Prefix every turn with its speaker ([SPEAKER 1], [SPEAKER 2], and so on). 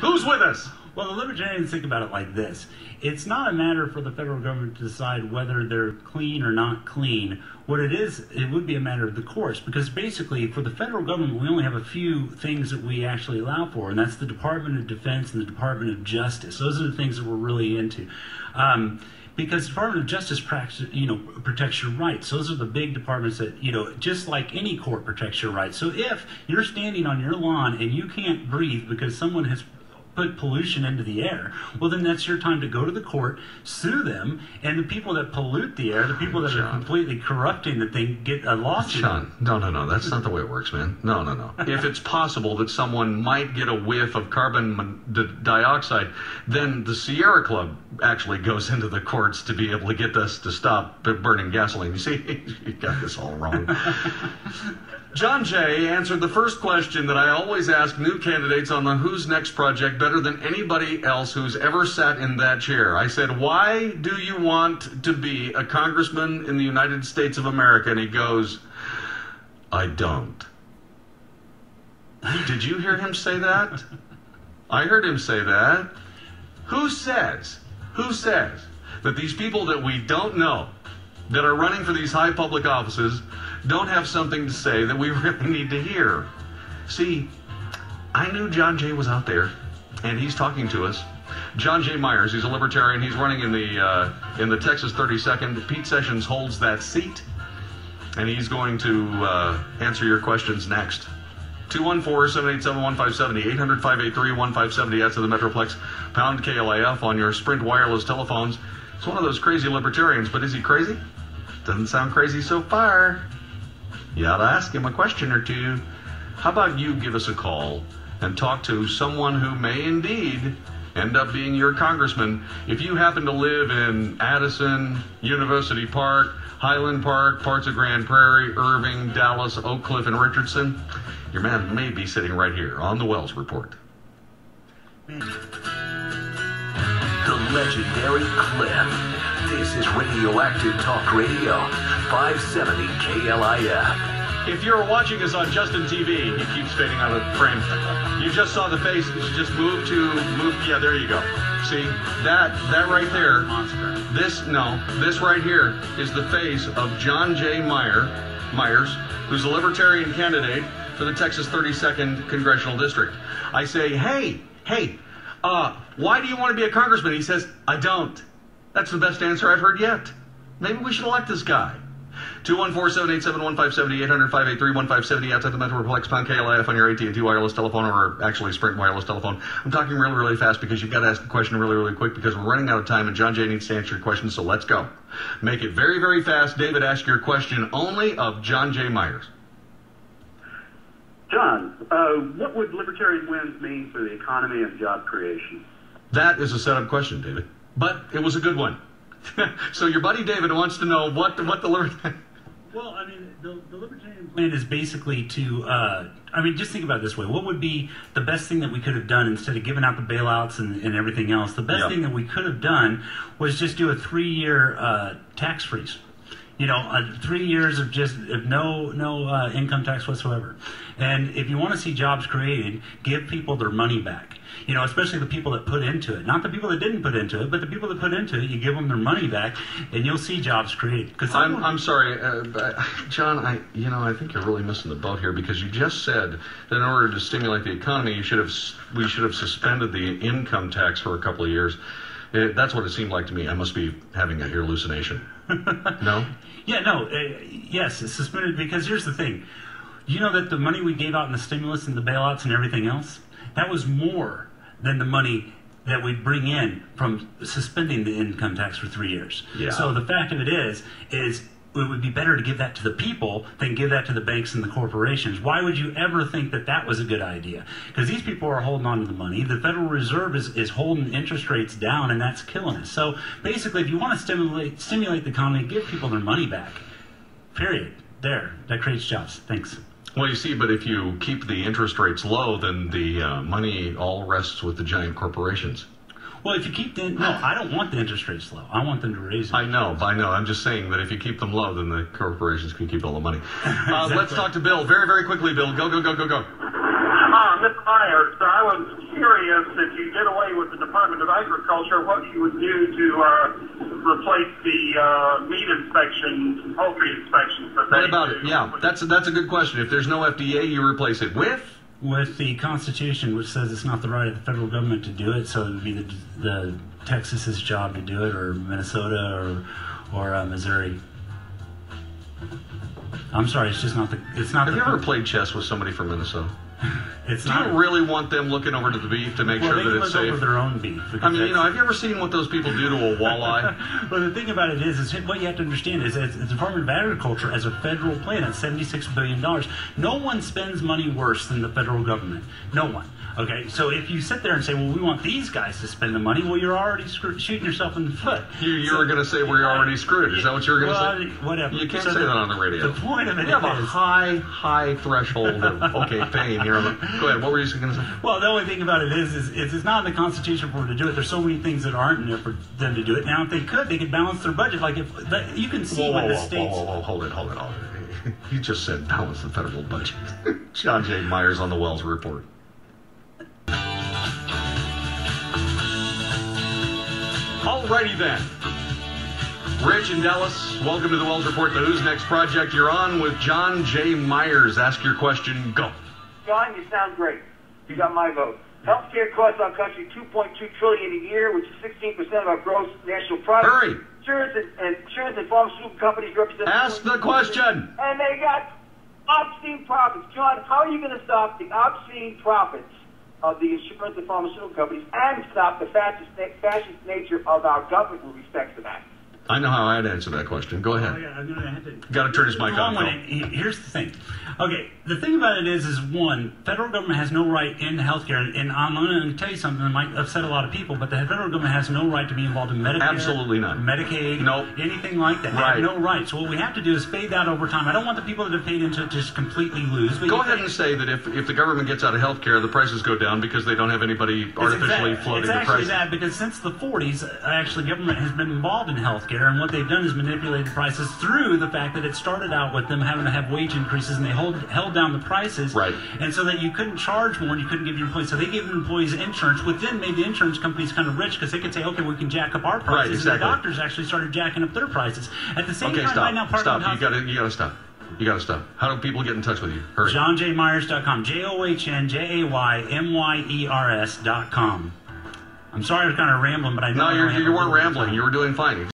[SPEAKER 1] Who's with us?
[SPEAKER 2] Well, the libertarians think about it like this. It's not a matter for the federal government to decide whether they're clean or not clean. What it is, it would be a matter of the courts, because basically for the federal government, we only have a few things that we actually allow for, and that's the Department of Defense and the Department of Justice. Those are the things that we're really into. Because the Department of Justice protects your rights. Those are the big departments that, just like any court protects your rights. So if you're standing on your lawn and you can't breathe because someone has put pollution into the air, well, then that's your time to go to the court, sue them, and the people that pollute the air, the people that are completely corrupting the thing, get a lawsuit.
[SPEAKER 1] John, no, that's not the way it works, man. No. If it's possible that someone might get a whiff of carbon dioxide, then the Sierra Club actually goes into the courts to be able to get us to stop burning gasoline. You see, you got this all wrong. John Jay answered the first question that I always ask new candidates on the Who's Next project better than anybody else who's ever sat in that chair. I said, why do you want to be a congressman in the United States of America? And he goes, I don't. Did you hear him say that? I heard him say that. Who says that these people that we don't know that are running for these high public offices don't have something to say that we really need to hear? See, I knew John Jay was out there, and he's talking to us. John J. Myers, he's a libertarian. He's running in the Texas 32nd. Pete Sessions holds that seat, and he's going to answer your questions next. 214-787-1570, 800-583-1570. That's to the Metroplex, pound KLIF on your Sprint wireless telephones. It's one of those crazy libertarians, but is he crazy? Doesn't sound crazy so far. You ought to ask him a question or two. How about you give us a call and talk to someone who may indeed end up being your congressman? If you happen to live in Addison, University Park, Highland Park, parts of Grand Prairie, Irving, Dallas, Oak Cliff, and Richardson, your man may be sitting right here on the Wells Report.
[SPEAKER 3] The legendary Cliff. This is Radioactive Talk Radio, 570 KLIF.
[SPEAKER 1] If you're watching us on Justin TV, he keeps fading out of frame. You just saw the face. Just move. Yeah, there you go. See that right there. This right here is the face of John J. Myers, who's a libertarian candidate for the Texas 32nd Congressional District. I say, hey, why do you want to be a congressman? He says, I don't. That's the best answer I've heard yet. Maybe we should elect this guy. 214-787-1570, 800-583-1570, outside the Metroplex, pound KLIF on your AT&T wireless telephone, or actually Sprint wireless telephone. I'm talking really, really fast because you've got to ask the question really, really quick because we're running out of time and John Jay needs to answer your question, so let's go. Make it very, very fast. David, ask your question only of John J. Myers.
[SPEAKER 4] John, what would libertarian wins mean for the economy and job creation?
[SPEAKER 1] That is a setup question, David, but it was a good one. So your buddy David wants to know what the libertarian...
[SPEAKER 2] Well, I mean, the libertarian plan is basically to, just think about it this way. What would be the best thing that we could have done instead of giving out the bailouts and everything else? The best thing that we could have done was just do a 3-year tax freeze. 3 years of no income tax whatsoever. And if you want to see jobs created, give people their money back. Especially the people that put into it. Not the people that didn't put into it, but the people that put into it, you give them their money back, and you'll see jobs created.
[SPEAKER 1] I'm sorry, John, I think you're really missing the boat here because you just said that in order to stimulate the economy, we should have suspended the income tax for a couple of years. That's what it seemed like to me. I must be having a hallucination. No?
[SPEAKER 2] Yeah, no. Yes, it's suspended because here's the thing. You know that the money we gave out in the stimulus and the bailouts and everything else, that was more than the money that we bring in from suspending the income tax for 3 years.
[SPEAKER 1] Yeah.
[SPEAKER 2] So the fact of it is it would be better to give that to the people than give that to the banks and the corporations. Why would you ever think that that was a good idea? Because these people are holding on to the money. The Federal Reserve is holding interest rates down, and that's killing us. So basically, if you want to stimulate the economy, give people their money back. Period. There. That creates jobs. Thanks.
[SPEAKER 1] Well, you see, but if you keep the interest rates low, then the money all rests with the giant corporations.
[SPEAKER 2] Well, if you keep I don't want the interest rates low. I want them to raise them.
[SPEAKER 1] I know. I'm just saying that if you keep them low, then the corporations can keep all the money. Exactly. Let's talk to Bill very, very quickly, Bill. Go.
[SPEAKER 5] The
[SPEAKER 4] Myers. So I was curious if you did away with the Department of Agriculture, what you would do to replace the meat inspections, poultry inspections.
[SPEAKER 1] What about it? Yeah, that's a good question. If there's no FDA, you replace it with?
[SPEAKER 2] With the Constitution, which says it's not the right of the federal government to do it, so it would be the Texas's job to do it, or Minnesota, or Missouri. I'm sorry, it's just not the. It's not.
[SPEAKER 1] Have
[SPEAKER 2] the,
[SPEAKER 1] you ever played chess with somebody from Minnesota?
[SPEAKER 2] It's
[SPEAKER 1] Do
[SPEAKER 2] not.
[SPEAKER 1] you really want them looking over to the beef to make
[SPEAKER 2] Well,
[SPEAKER 1] sure
[SPEAKER 2] they
[SPEAKER 1] that
[SPEAKER 2] can
[SPEAKER 1] it's
[SPEAKER 2] look
[SPEAKER 1] safe?
[SPEAKER 2] over their own beef.
[SPEAKER 1] I mean, have you ever seen what those people do to a walleye?
[SPEAKER 2] Well, the thing about it is what you have to understand is that the Department of Agriculture, as a federal plan, at $76 billion, no one spends money worse than the federal government. No one. Okay, so if you sit there and say, well, we want these guys to spend the money, well, you're already shooting yourself in the foot.
[SPEAKER 1] You were going to say we're already screwed. Is that what you were going to say?
[SPEAKER 2] Whatever.
[SPEAKER 1] You can't
[SPEAKER 2] So
[SPEAKER 1] say that on the radio.
[SPEAKER 2] The point of it
[SPEAKER 1] You have a
[SPEAKER 2] is...
[SPEAKER 1] high threshold of, okay, pain here. Go ahead, what were you going to say?
[SPEAKER 2] Well, the only thing about it is it's not in the Constitution for them to do it. There's so many things that aren't in there for them to do it. Now, if they could, they could balance their budget. Like if you can see what the states.
[SPEAKER 1] Hold it. You just said balance the federal budget. John J. Myers on the Wells Report. Alrighty then. Rich and Dallas, welcome to the Wells Report, the Who's Next project. You're on with John J. Myers. Ask your question. Go.
[SPEAKER 5] John, you sound great. You got my vote. Healthcare costs our country $2.2 trillion a year, which is 16% of our gross national product.
[SPEAKER 1] Hurry.
[SPEAKER 5] Insurance and pharmaceutical companies represent.
[SPEAKER 1] Ask the question.
[SPEAKER 5] And they got obscene profits. John, how are you going to stop the obscene profits of the insurance and pharmaceutical companies and stop the fascist nature of our government with respect to that?
[SPEAKER 1] I know how I'd answer that question. Go ahead.
[SPEAKER 2] Oh, yeah, I'm gonna have to.
[SPEAKER 1] Got to turn his mic on.
[SPEAKER 2] Here's the thing. Okay, the thing about it is one, federal government has no right in healthcare, and I'm going to tell you something that might upset a lot of people, but the federal government has no right to be involved in Medicare,
[SPEAKER 1] Absolutely not.
[SPEAKER 2] Medicaid,
[SPEAKER 1] Nope.
[SPEAKER 2] anything like that.
[SPEAKER 1] Right.
[SPEAKER 2] They have no right. So what we have to do is fade that over time. I don't want the people that have paid into it to just completely lose. But
[SPEAKER 1] Go ahead and say that if the government gets out of healthcare, the prices go down because they don't have anybody artificially floating the
[SPEAKER 2] It's actually
[SPEAKER 1] prices.
[SPEAKER 2] that, because since the 40s, actually government has been involved in healthcare, and what they've done is manipulated prices through the fact that it started out with them having to have wage increases, and they held down the prices,
[SPEAKER 1] Right.
[SPEAKER 2] and so that you couldn't charge more and you couldn't give your employees. So they gave employees insurance, which then made the insurance companies kind of rich because they could say, okay, we can jack up our prices.
[SPEAKER 1] Right, exactly.
[SPEAKER 2] And the doctors actually started jacking up their prices. At the same
[SPEAKER 1] Okay,
[SPEAKER 2] time,
[SPEAKER 1] stop.
[SPEAKER 2] right now, part
[SPEAKER 1] Stop.
[SPEAKER 2] of the
[SPEAKER 1] You got to stop. You got to stop. How do people get in touch with you? Hurry.
[SPEAKER 2] JohnJMyers.com. JohnJaymyers.com. I'm sorry I was kind of rambling, but I know
[SPEAKER 1] No, you weren't rambling. You were doing fine.